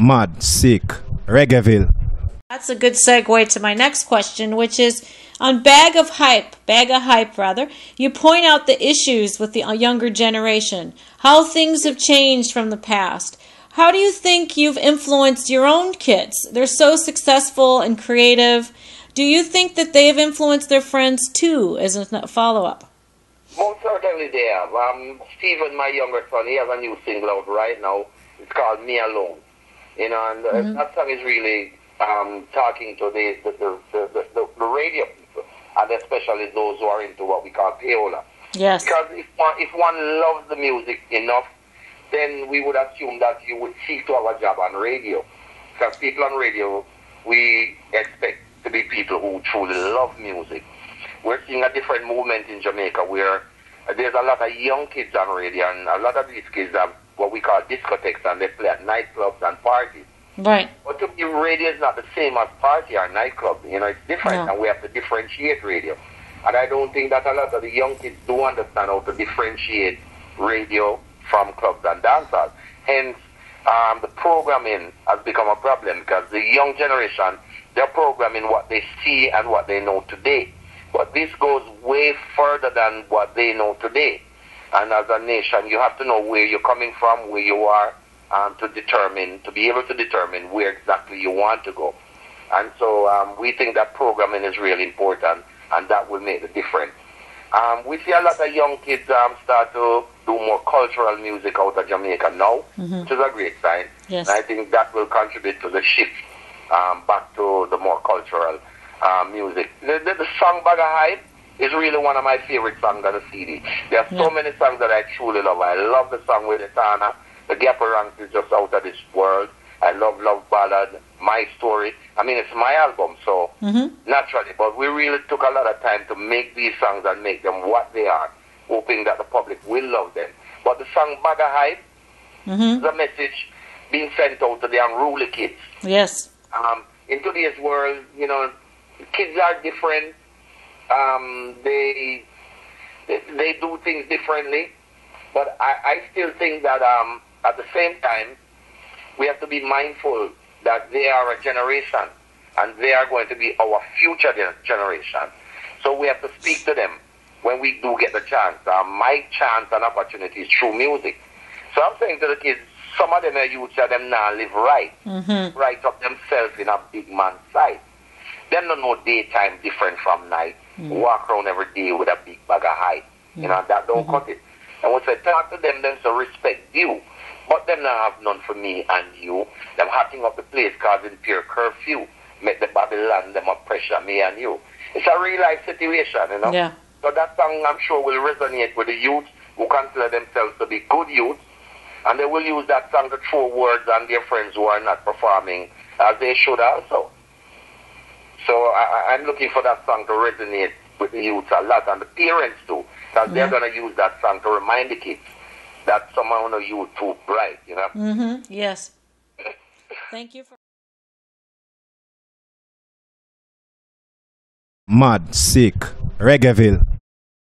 Mad, sick, Reggaeville. That's a good segue to my next question, which is on Bag of Hype rather, you point out the issues with the younger generation, how things have changed from the past. How do you think you've influenced your own kids? They're so successful and creative. Do you think that they have influenced their friends too, as a follow-up? Most certainly they have. Stephen, my younger son, he has a new single out right now. It's called Me Alone. You know, and that song is really talking to the radio people, and especially those who are into what we call payola. Yes. Because if one loves the music enough, then we would assume that you would seek to have a job on radio. Because people on radio, we expect to be people who truly love music. We're seeing a different movement in Jamaica where there's a lot of young kids on radio, and a lot of these kids have what we call discotheques, and they play at nightclubs and parties. Right. But to me, radio is not the same as party or nightclub. You know, it's different, and we have to differentiate radio. And I don't think that a lot of the young kids do understand how to differentiate radio from clubs and dancers. Hence, the programming has become a problem because the young generation, they're programming what they see and what they know today. But this goes way further than what they know today. And as a nation, you have to know where you're coming from, where you are, to be able to determine where exactly you want to go. And so we think that programming is really important, and that will make the difference. We see a lot of young kids start to do more cultural music out of Jamaica now, which is a great sign. Yes. And I think that will contribute to the shift back to the more cultural music. The song Bag of Hype is really one of my favorite songs on the CD. There are so many songs that I truly love. I love the song with Etana. The Gapper Ranks is just out of this world. I love Love Ballad, My Story. I mean, it's my album, so naturally. But we really took a lot of time to make these songs and make them what they are, hoping that the public will love them. But the song Bag of Hype is a message being sent out to the unruly kids. Yes. In today's world, you know, kids are different. They do things differently. But I still think that at the same time, we have to be mindful that they are a generation, and they are going to be our future generation. So we have to speak to them when we do get the chance. My chance and opportunity is through music. So I'm saying to the kids, some of them are youths that them now live right, right up themselves in a big man's sight. Them don't know daytime different from night. Walk around every day with a big bag of hype. You know, that don't cut it. And once I talk to them, them to respect you. But them not have none for me and you. Them hacking up the place causing peer curfew. Make the Babylon them up pressure, me and you. It's a real life situation, you know. Yeah. So that song, I'm sure, will resonate with the youth who consider themselves to be good youth. And they will use that song to throw words on their friends who are not performing as they should also. So I'm looking for that song to resonate with the youth a lot, and the parents too, because they're going to use that song to remind the kids that someone of you too bright, you know. Yes. Thank you for... Mad, sick, Reggaeville.